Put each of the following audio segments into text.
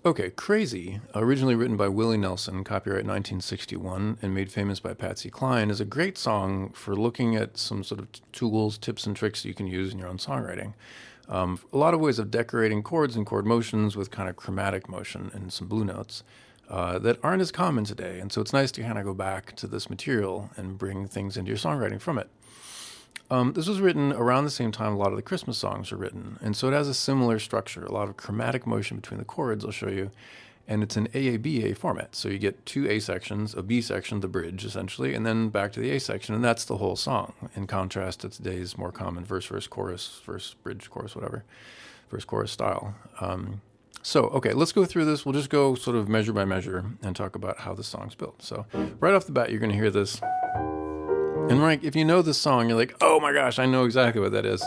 Okay, Crazy, originally written by Willie Nelson, copyright 1961, and made famous by Patsy Cline, is a great song for looking at some sort of tools, tips, and tricks you can use in your own songwriting. A lot of ways of decorating chords and chord motions with kind of chromatic motion and some blue notes that aren't as common today. And so it's nice to kind of go back to this material and bring things into your songwriting from it. This was written around the same time a lot of the Christmas songs were written, and so it has a similar structure, a lot of chromatic motion between the chords, I'll show you, and it's an AABA format. So you get two A sections, a B section, the bridge essentially, and then back to the A section, and that's the whole song, in contrast to today's more common verse, chorus, verse, bridge, chorus, whatever, verse, chorus style. Okay, let's go through this. We'll just go sort of measure by measure and talk about how the song's built. So right off the bat, you're going to hear this. And right, if you know this song, you're like, oh my gosh, I know exactly what that is.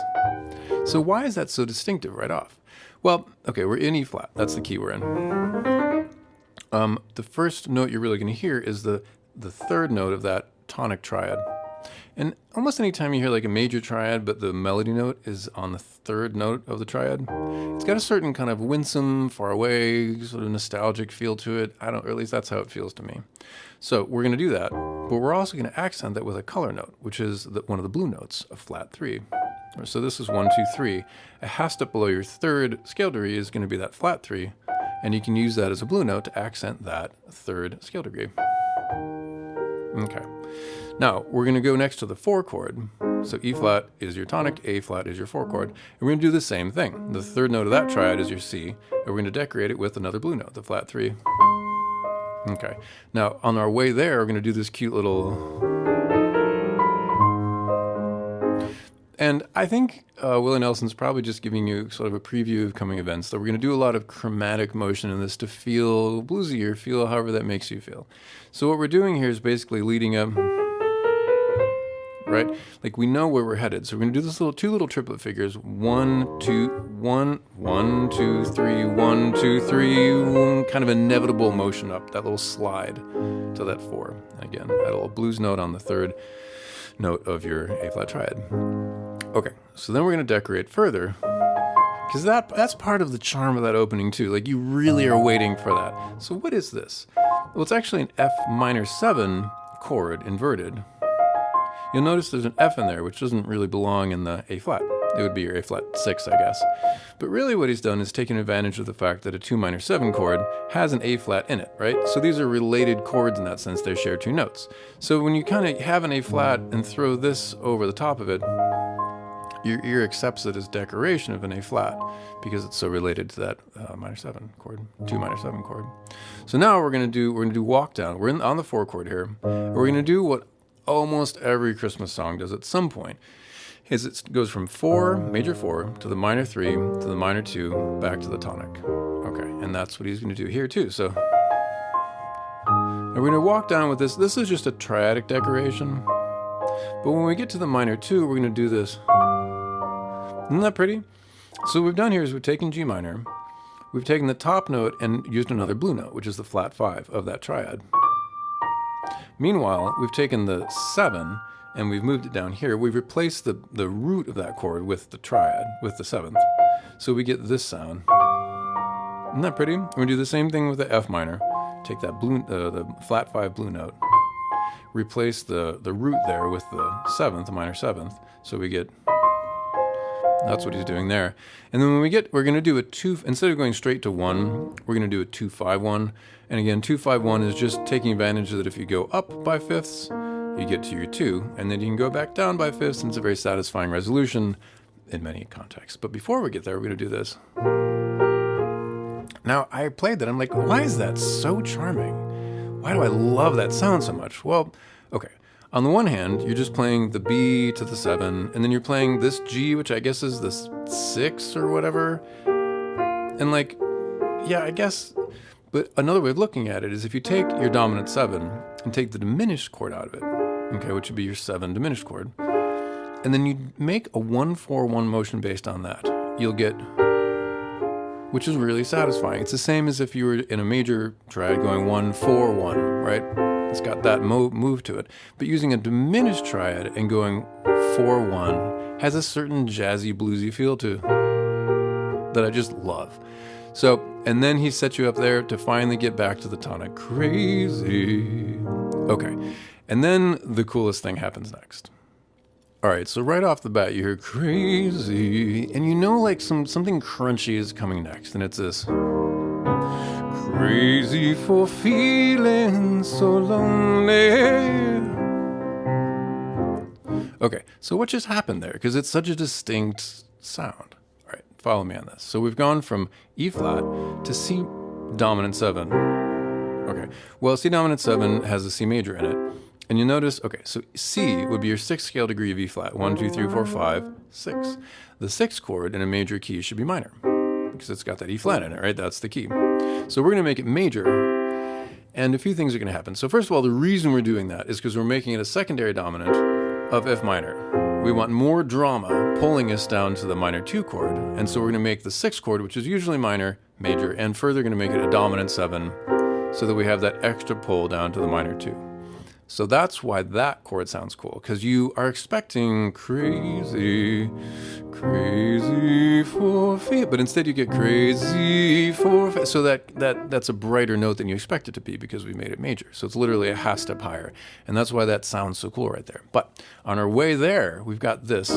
So why is that so distinctive right off? Well, okay, we're in E flat. That's the key we're in. The first note you're really going to hear is the third note of that tonic triad. And almost any time you hear like a major triad, but the melody note is on the third note of the triad, it's got a certain kind of winsome, far away, sort of nostalgic feel to it. Or at least that's how it feels to me. So we're going to do that, but we're also going to accent that with a color note, which is one of the blue notes, a flat 3. So this is 1, 2, 3. A half step below your third scale degree is going to be that flat 3, and you can use that as a blue note to accent that third scale degree. Okay. Now, we're going to go next to the 4 chord. So E flat is your tonic, A flat is your 4 chord. And we're going to do the same thing. The third note of that triad is your C, and we're going to decorate it with another blue note, the flat 3. Okay. Now, on our way there, we're going to do this cute little... And I think Willie Nelson's probably just giving you sort of a preview of coming events. So we're going to do a lot of chromatic motion in this to feel bluesy or feel however that makes you feel. So what we're doing here is basically leading up... right? Like we know where we're headed. So we're going to do this two little triplet figures. 1, 2, 1, 1, 2, 3, 1, 2, 3, kind of inevitable motion up, that little slide to that 4. And again, that little blues note on the third note of your A flat triad. Okay, so then we're going to decorate further, because that's part of the charm of that opening too. Like you really are waiting for that. So what is this? Well, it's actually an F minor 7 chord inverted. You'll notice there's an F in there, which doesn't really belong in the A flat. It would be your A flat 6, I guess. But really what he's done is taken advantage of the fact that a 2 minor 7 chord has an A flat in it, right? So these are related chords in that sense. They share 2 notes. So when you kind of have an A flat and throw this over the top of it, your ear accepts it as decoration of an A flat because it's so related to that minor 7 chord, 2 minor 7 chord. So now we're going to do walk down. We're on the 4 chord here. We're going to do what almost every Christmas song does at some point, is it goes from 4, major 4, to the minor 3, to the minor 2, back to the tonic. Okay, and that's what he's going to do here too. So and we're going to walk down with this. This is just a triadic decoration. But when we get to the minor 2, we're going to do this. Isn't that pretty? So what we've done here is we've taken G minor, we've taken the top note and used another blue note, which is the flat 5 of that triad. Meanwhile, we've taken the 7 and we've moved it down here. We've replaced the root of that chord with the triad, with the 7th. So we get this sound. Isn't that pretty? We're going to do the same thing with the F minor. Take that blue, the flat 5 blue note, replace the root there with the 7th, the minor 7th. So we get... That's what he's doing there. And then when we're going to do a 2, instead of going straight to 1, we're going to do a 2, 5, 1. And again, 2, 5, 1 is just taking advantage that if you go up by fifths, you get to your 2, and then you can go back down by fifths, and it's a very satisfying resolution in many contexts. But before we get there, we're going to do this. Now, I played that. I'm like, why is that so charming? Why do I love that sound so much? Well, okay. On the one hand, you're just playing the B to the 7, and then you're playing this G, which I guess is the 6 or whatever. And like, yeah, I guess, but another way of looking at it is if you take your dominant 7 and take the diminished chord out of it, okay, which would be your 7 diminished chord, and then you make a 1-4-1 motion based on that, you'll get, which is really satisfying. It's the same as if you were in a major triad going 1-4-1, right? It's got that move to it. But using a diminished triad and going 4-1 has a certain jazzy, bluesy feel to that I just love. So, and then he sets you up there to finally get back to the tonic. Crazy. Okay. And then the coolest thing happens next. All right, so right off the bat, you hear crazy, and you know like something crunchy is coming next, and it's this. Crazy for feeling so lonely. Okay, so what just happened there? Because it's such a distinct sound. All right, follow me on this. So we've gone from E flat to C dominant 7. Okay, well, C dominant 7 has a C major in it. And you notice, okay, so C would be your 6th scale degree of E flat. 1, 2, 3, 4, 5, 6. The 6th chord in a major key should be minor because it's got that E flat in it, right? That's the key. So we're going to make it major, and a few things are going to happen. So first of all, the reason we're doing that is because we're making it a secondary dominant of F minor. We want more drama pulling us down to the minor 2 chord, and so we're going to make the 6th chord, which is usually minor, major, and further going to make it a dominant 7 so that we have that extra pull down to the minor 2. So that's why that chord sounds cool, because you are expecting crazy, crazy for feel, but instead you get crazy for so that's a brighter note than you expect it to be because we made it major. So it's literally a half step higher, and that's why that sounds so cool right there. But on our way there, we've got this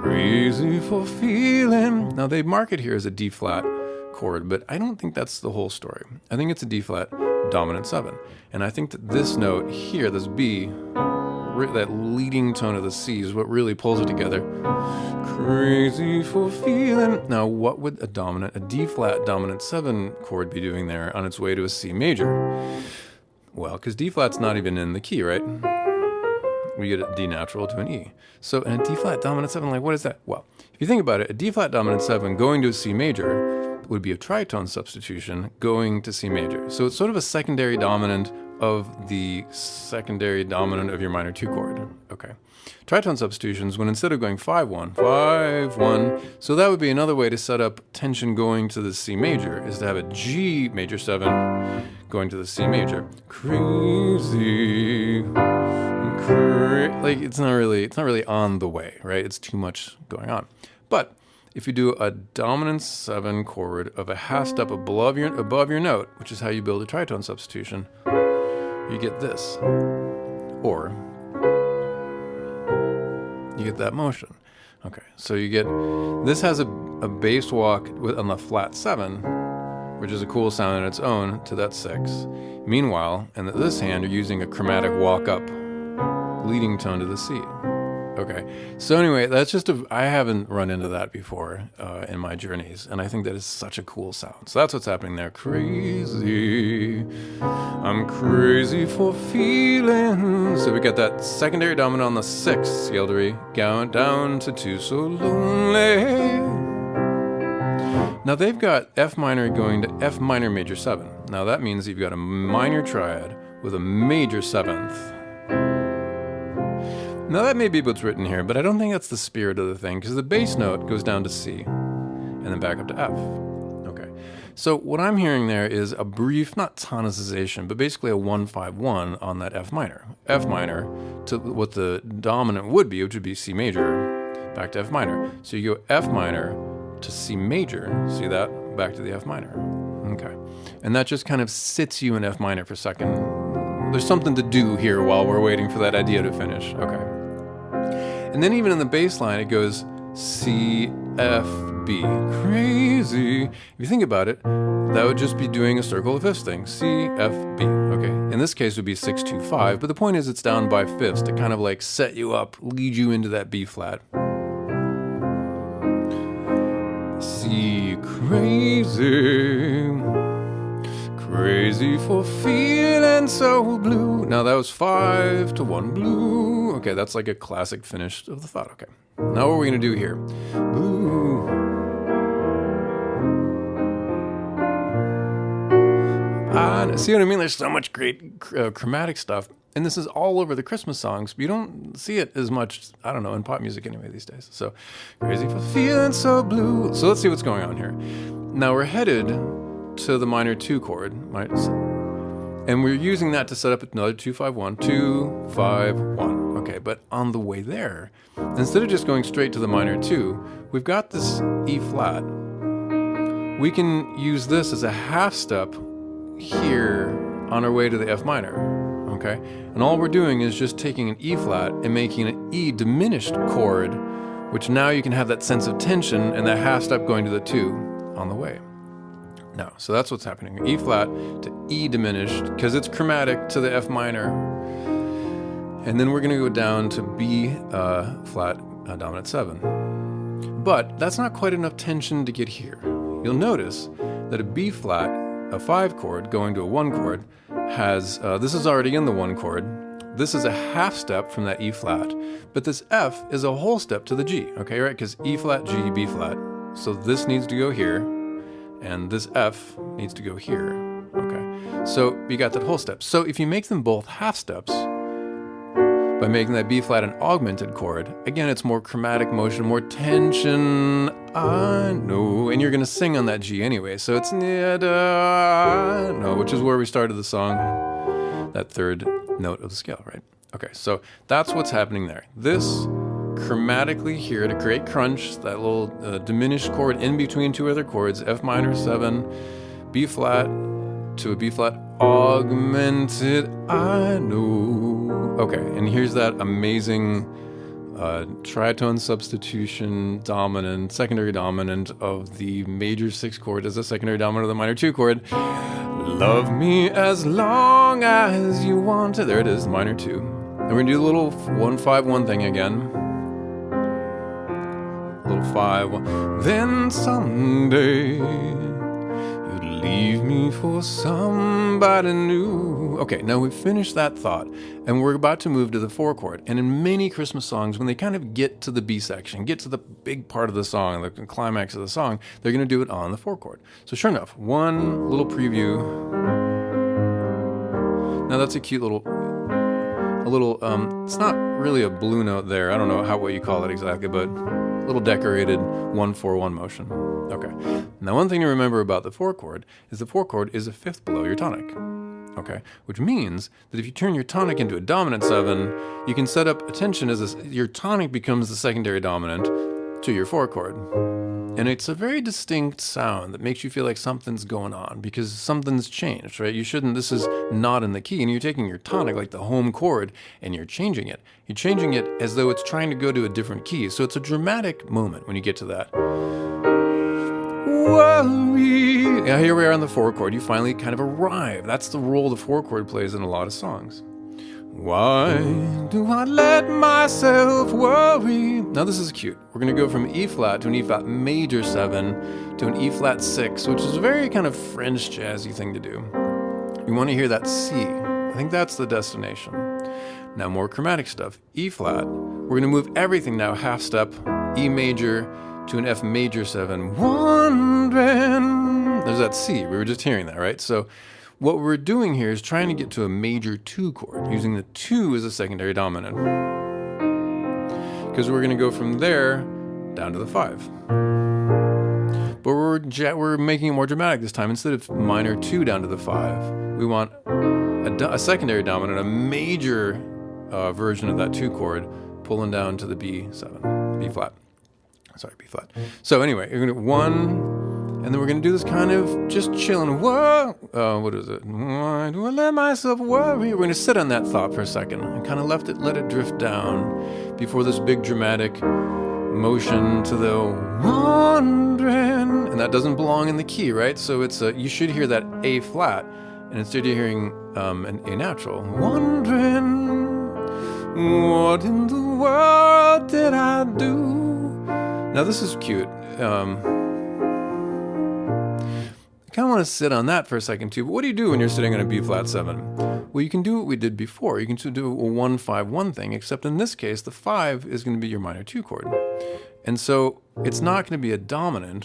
crazy for feeling. Now they mark it here as a D flat chord, but I don't think that's the whole story. I think it's a D flat dominant 7. And I think that this note here, this B, that leading tone of the C is what really pulls it together. Crazy for feeling. Now, what would a D flat dominant 7 chord be doing there on its way to a C major? Well, because D flat's not even in the key, right? We get a D natural to an E. So in a D flat dominant 7, like what is that? Well, if you think about it, a D flat dominant 7 going to a C major would be a tritone substitution going to C major. So it's sort of a secondary dominant of the secondary dominant of your minor 2 chord. Okay. Tritone substitutions, when instead of going 5-1, 5-1, so that would be another way to set up tension going to the C major, is to have a G major 7 going to the C major. Crazy. Like it's not really on the way, right? It's too much going on. But if you do a dominant 7 chord of a half step above your note, which is how you build a tritone substitution, you get this. Or you get that motion. Okay, so you get, this has a bass walk on the flat 7, which is a cool sound in its own, to that 6. Meanwhile, in this hand, you're using a chromatic walk up, leading tone to the C. Okay, so anyway, that's just I haven't run into that before in my journeys, and I think that is such a cool sound. So that's what's happening there. Crazy, I'm crazy for feeling. So we got that secondary dominant on the 6th scale degree, down to 2, so lonely. Now they've got F minor going to F minor major 7. Now that means you've got a minor triad with a major 7th. Now that may be what's written here, but I don't think that's the spirit of the thing, because the bass note goes down to C and then back up to F. Okay, so what I'm hearing there is a brief, not tonicization, but basically a 1-5-1 on that F minor. F minor to what the dominant would be, which would be C major, back to F minor. So you go F minor to C major, see that? Back to the F minor. Okay, and that just kind of sits you in F minor for a second. There's something to do here while we're waiting for that idea to finish. Okay. And then even in the bass line, it goes C, F, B. Crazy. If you think about it, that would just be doing a circle of fifths thing. C, F, B. Okay. In this case, it would be 6, 2, 5. But the point is it's down by fifths to kind of like set you up, lead you into that B flat. C, crazy. Crazy for feeling so blue. Now that was 5 to 1 blue. Okay, that's like a classic finish of the thought. Okay, now what are we gonna do here? Blue. See what I mean? There's so much great chromatic stuff. And this is all over the Christmas songs. But you don't see it as much, I don't know, in pop music anyway these days. So, crazy for feeling so blue. So let's see what's going on here. Now we're headed to the minor 2 chord, right? And we're using that to set up another 2-5-1, 2-5-1. Okay, but on the way there, instead of just going straight to the minor 2, we've got this E flat we can use this as a half step here on our way to the F minor, okay? And all we're doing is just taking an E flat and making an E diminished chord, which now you can have that sense of tension and that half step going to the 2 on the way. Now, so that's what's happening. E flat to E diminished, because it's chromatic, to the F minor. And then we're going to go down to B flat dominant 7. But that's not quite enough tension to get here. You'll notice that a B flat, a 5 chord, going to a 1 chord, has, this is already in the 1 chord. This is a half step from that E flat. But this F is a whole step to the G, okay, right? Because E flat, G, B flat. So this needs to go here, and this F needs to go here, okay? So you got that whole step. So if you make them both half steps, by making that B flat an augmented chord, again, it's more chromatic motion, more tension, I know, and you're gonna sing on that G anyway, so it's no, which is where we started the song, that third note of the scale, right? Okay, so that's what's happening there. This chromatically here to create crunch, that little diminished chord in between 2 other chords, F minor 7, B flat to a B flat augmented, I know. Okay, and here's that amazing tritone substitution dominant, secondary dominant of the major 6 chord as a secondary dominant of the minor 2 chord. Love me as long as you want to. There it is, minor 2. And we're gonna do the little 1-5-1 thing again. Little 5-1. Then someday you'd leave me for somebody new. Okay, now we've finished that thought, and we're about to move to the 4 chord. And in many Christmas songs, when they kind of get to the B section, get to the big part of the song, the climax of the song, they're going to do it on the 4 chord. So sure enough, one little preview. Now that's a cute little, it's not really a blue note there. I don't know what you call it exactly, but a little decorated 1-4-1 motion. Okay. Now, one thing to remember about the 4 chord is the 4 chord is a 5th below your tonic. Okay, which means that if you turn your tonic into a dominant 7, you can set up a tension as your tonic becomes the secondary dominant to your 4 chord. And it's a very distinct sound that makes you feel like something's going on because something's changed, right? This is not in the key, and you're taking your tonic, like the home chord, and you're changing it. You're changing it as though it's trying to go to a different key. So it's a dramatic moment when you get to that. Worry. Now here we are on the 4 chord. You finally kind of arrive. That's the role the 4 chord plays in a lot of songs. Why do I let myself worry? Now this is cute. We're going to go from E flat to an E flat major 7 to an E flat 6, which is a very kind of French jazzy thing to do. You want to hear that C. I think that's the destination. Now more chromatic stuff. E flat. We're going to move everything now half step. E major to an F major 7. Wondering. There's that C. We were just hearing that, right? So what we're doing here is trying to get to a major 2 chord, using the 2 as a secondary dominant. Because we're going to go from there down to the 5. But we're making it more dramatic this time. Instead of minor 2 down to the 5, we want a secondary dominant, a major version of that 2 chord, pulling down to the B7, B flat. Sorry, B flat. So anyway, you're going to 1... And then we're going to do this kind of just chilling. Whoa! What is it? Why do I let myself worry? We're going to sit on that thought for a second and kind of let it drift down before this big dramatic motion to the wondering. And that doesn't belong in the key, right? So it's you should hear that A flat, and instead you're hearing an A natural. Wondering, what in the world did I do? Now this is cute. I kind of want to sit on that for a second too, but what do you do when you're sitting on a B flat 7? Well, you can do what we did before. You can do a 1-5-1 thing, except in this case, the 5 is going to be your minor 2 chord. And so it's not going to be a dominant.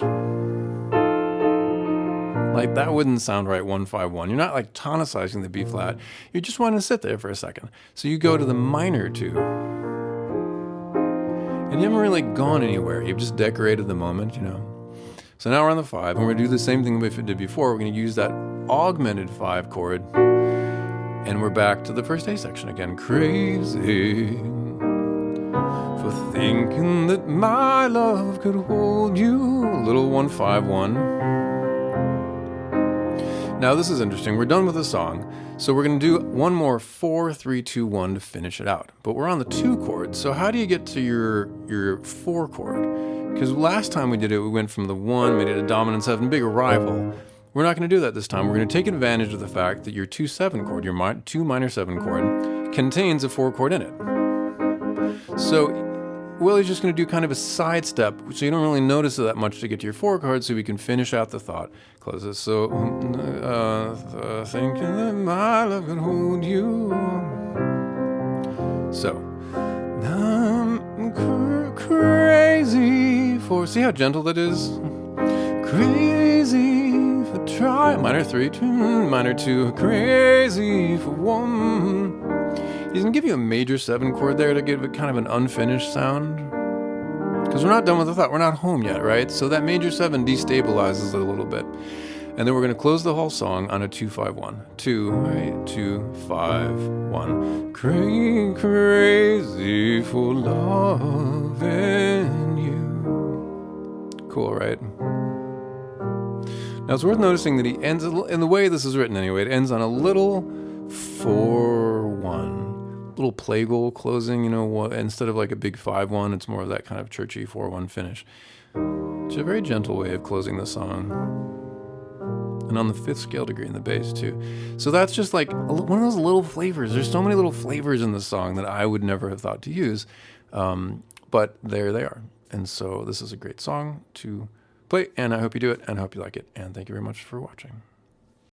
Like that wouldn't sound right, 1-5-1. You're not like tonicizing the B flat. You just want to sit there for a second. So you go to the minor 2. And you haven't really gone anywhere. You've just decorated the moment, you know. So now we're on the 5, and we're going to do the same thing we did before. We're going to use that augmented 5 chord, and we're back to the first A section again. Crazy for thinking that my love could hold you. A little 1-5-1. Now this is interesting. We're done with the song, so we're going to do one more 4, 3, 2, 1 to finish it out. But we're on the 2 chord, so how do you get to your 4 chord? Because last time we did it, we went from the 1, made it a dominant 7, big arrival. We're not going to do that this time. We're going to take advantage of the fact that your 2/7 chord, your 2 minor 7 chord, contains a 4 chord in it. So Willie's just going to do kind of a side step, so you don't really notice it that much to get to your 4 chord, so we can finish out the thought. Close this. So, thinking that my love could hold you. So, I'm crazy for. See how gentle that is? Crazy for try. Minor 3, minor 2. Crazy for one. He's going to give you a major 7 chord there to give it kind of an unfinished sound. Because we're not done with the thought. We're not home yet, right? So that major 7 destabilizes it a little bit. And then we're going to close the whole song on a 2-5-1. 2, 2, 5, 1. Crazy for loving you. Cool, right? Now it's worth noticing that he ends, in the way this is written anyway, it ends on a little 4-1. Little plagal closing, instead of like a big 5-1, it's more of that kind of churchy 4-1 finish. It's a very gentle way of closing the song. And on the 5th scale degree in the bass too. So that's just like one of those little flavors. There's so many little flavors in the song that I would never have thought to use. But there they are. And so this is a great song to play, and I hope you do it, and I hope you like it. And thank you very much for watching.